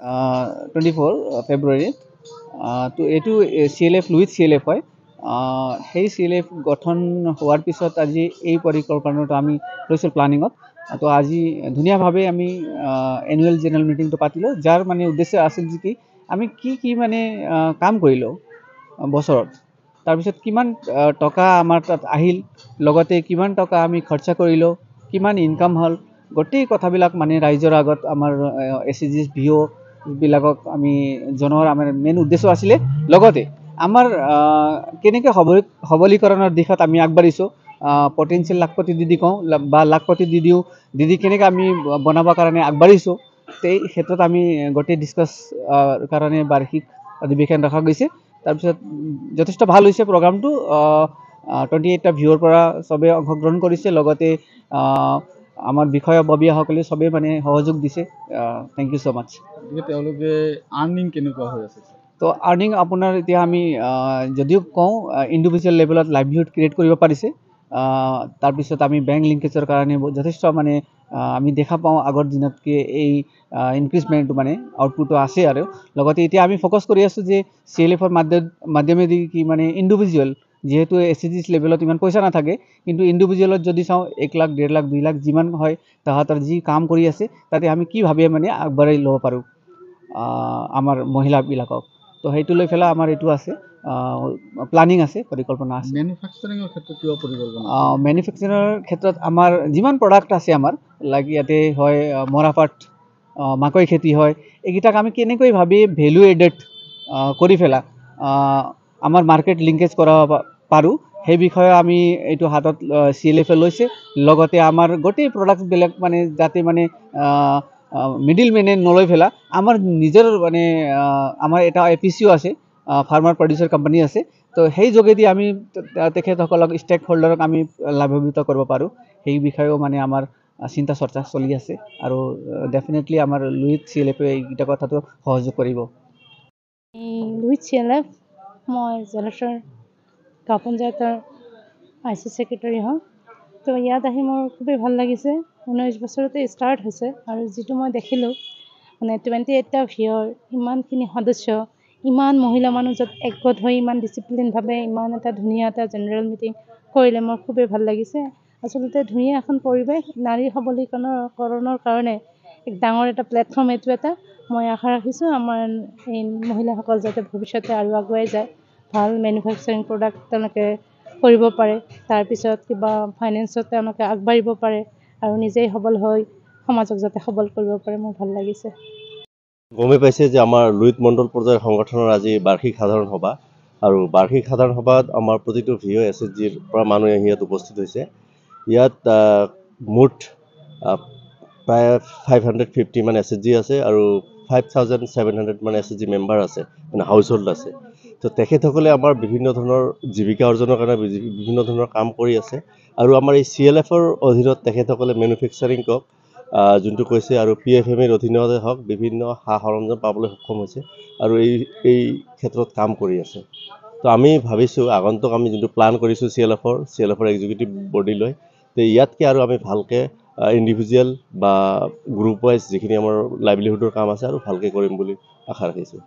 24 ফেব্ৰুৱাৰীত তো এইটো CLF লুইথ CLF হয়। সেই CLF গঠন হোৱাৰ পিছত আজি এই পৰিকল্পনাটো আমি লৈছোঁ প্লানিঙত। তো আজি ধুনীয়াভাৱে আমি এনুৱেল জেনেৰেল মিটিংটো পাতিলোঁ, যাৰ মানে উদ্দেশ্য আছিল যে কি আমি কি মানে কাম কৰিলোঁ বছৰত, তাৰপিছত কিমান টকা আমাৰ তাত আহিল, লগতে কিমান টকা আমি খৰচা কৰিলোঁ, কিমান ইনকাম হ'ল, গোটেই কথাবিলাক মানে ৰাইজৰ আগত আমাৰ SHG VO বিলাকক আমি জনোৱাৰ আমাৰ মেইন উদ্দেশ্য আছিলে। লগতে আমাৰ কেনেকৈ সবলীকৰণৰ দিশত আমি আগবাঢ়িছোঁ, পটেঞ্চিয়েল লাখপতি দিদি কওঁ বা লাখপতি দিদি কেনেকৈ আমি বনাবৰ কাৰণে আগবাঢ়িছোঁ, সেই ক্ষেত্ৰত আমি গোটেই ডিছকাছ কাৰণে বাৰ্ষিক অধিৱেশন ৰখা গৈছে। তাৰপিছত যথেষ্ট ভাল হৈছে প্ৰগ্ৰামটো। 28টা ভিউৰ পৰা চবেই অংশগ্ৰহণ কৰিছে, লগতে আমাৰ বিষয়ববীয়াসকলে চবেই মানে সহযোগ দিছে। থেংক ইউ ছ' মাছ। তেওঁলোকে আৰ্নিং কেনেকুৱা হৈ আছে? তো আৰ্নিং আপোনাৰ এতিয়া আমি যদিও কওঁ ইণ্ডিভিজুৱেল লেভেলত লাইভলিহুড ক্ৰিয়েট কৰিব পাৰিছে। তাৰপিছত আমি বেংক লিংকেজৰ কাৰণে যথেষ্ট মানে আমি দেখা পাওঁ আগৰ দিনতকৈ এই ইনক্ৰিজমেণ্টটো মানে আউটপুটটো আছে। আৰু লগতে এতিয়া আমি ফ'কাছ কৰি আছোঁ যে CLFৰ মাধ্যমেদি কি মানে ইণ্ডিভিজুৱেল, যিহেতু SHG লেভেলত ইমান পইচা নাথাকে, কিন্তু ইণ্ডিভিজুৱেলত যদি চাওঁ 1 লাখ 1.5 লাখ 2 লাখ যিমান হয় তাহাঁতৰ যি কাম কৰি আছে তাতে আমি কিভাৱে মানে আগবাঢ়াই ল'ব পাৰোঁ আমাৰ মহিলাবিলাকক। তো সেইটো লৈ পেলাই আমাৰ এইটো আছে, প্লানিং আছে, পৰিকল্পনা আছে। মেনুফেকচাৰিঙৰ ক্ষেত্ৰত কিবা পৰিকল্পনা? মেনুফেকচাৰৰ ক্ষেত্ৰত আমাৰ যিমান প্ৰডাক্ট আছে আমাৰ লাইক ইয়াতে হয় মৰাপাট, মাকৈ খেতি হয়, এইকেইটাক আমি কেনেকৈ ভাবি ভেলু এডেড কৰি পেলাই আমাৰ মাৰ্কেট লিংকেজ কৰাব পাৰোঁ, সেই বিষয়ে আমি এইটো হাতত CLFে লৈছে। লগতে আমাৰ গোটেই প্ৰডাক্টবিলাক মানে যাতে মানে মিডিল মেনে নলৈ পেলাই আমাৰ নিজৰ মানে আমাৰ এটা APCO আছে, ফাৰ্মাৰ প্ৰডিউচাৰ কোম্পানী আছে। তো সেই যোগেদি আমি তেখেতসকলক ষ্টেক হোল্ডাৰক আমি লাভান্বিত কৰিব পাৰোঁ, সেই বিষয়েও মানে আমাৰ চিন্তা চৰ্চা চলি আছে। আৰু ডেফিনেটলি আমাৰ লুইথ CLFে এইকেইটা কথাটো সহযোগ কৰিব। লুইথ CLF মই জলেশ্বৰ গাঁও পঞ্চায়তৰ IC ছেক্ৰেটাৰী হওঁ। তো ইয়াত আহি মোৰ খুবেই ভাল লাগিছে। 19 বছৰতে ষ্টাৰ্ট হৈছে আৰু যিটো মই দেখিলোঁ মানে 28টা ভিউৰ ইমানখিনি সদস্য, ইমান মহিলা মানুহ য'ত একগোট হৈ ইমান ডিচিপ্লিনভাৱে ইমান এটা ধুনীয়া এটা জেনেৰেল মিটিং কৰিলে মোৰ খুবেই ভাল লাগিছে। আচলতে ধুনীয়া এখন পৰিৱেশ, নাৰী সবলীকৰণৰ কাৰণে এক ডাঙৰ এটা প্লেটফৰ্ম এইটো এটা। মই আশা ৰাখিছোঁ আমাৰ এই মহিলাসকল যাতে ভৱিষ্যতে আৰু আগুৱাই যায়, ভাল মেনুফেকচাৰিং প্ৰডাক্ট তেওঁলোকে কৰিব পাৰে, তাৰপিছত কিবা ফাইনেন্সত তেওঁলোকে আগবাঢ়িব পাৰে আৰু নিজেই সবল হৈ সমাজক যাতে সবল কৰিব পাৰে। মোৰ ভাল লাগিছে। গমে পাইছে যে আমাৰ লুইথ মণ্ডল পৰ্যায়ৰ সংগঠনৰ আজি বাৰ্ষিক সাধাৰণ সভা, আৰু বাৰ্ষিক সাধাৰণ সভাত আমাৰ প্ৰতিটো ভিও SHGৰ পৰা মানুহ আহি ইয়াত উপস্থিত হৈছে। ইয়াত মুঠ প্ৰায় 550 মান SHG আছে আৰু 5700 মান SHG মেম্বাৰ আছে, মানে হাউচ হোল্ড আছে। তো তেখেতসকলে আমাৰ বিভিন্ন ধৰণৰ জীৱিকা অৰ্জনৰ কাৰণে বিভিন্ন ধৰণৰ কাম কৰি আছে। আৰু আমাৰ এই CLFৰ অধীনত তেখেতসকলে মেনুফেকচাৰিং কওক, যোনটো কৈছে, আৰু PFMEৰ অধীনতে হওক বিভিন্ন সা সৰঞ্জাম পাবলৈ সক্ষম হৈছে আৰু এই ক্ষেত্ৰত কাম কৰি আছে। তো আমি ভাবিছোঁ আগন্তুক আমি যোনটো প্লান কৰিছোঁ CLFৰ এক্সিকিউটিভ বডি লৈ, তো ইয়াতকৈ আৰু আমি ভালকৈ ইণ্ডিভিজুৱেল বা গ্ৰুপ ৱাইজ যিখিনি আমাৰ লাইভলিহুডৰ কাম আছে আৰু ভালকৈ কৰিম বুলি আশা ৰাখিছোঁ।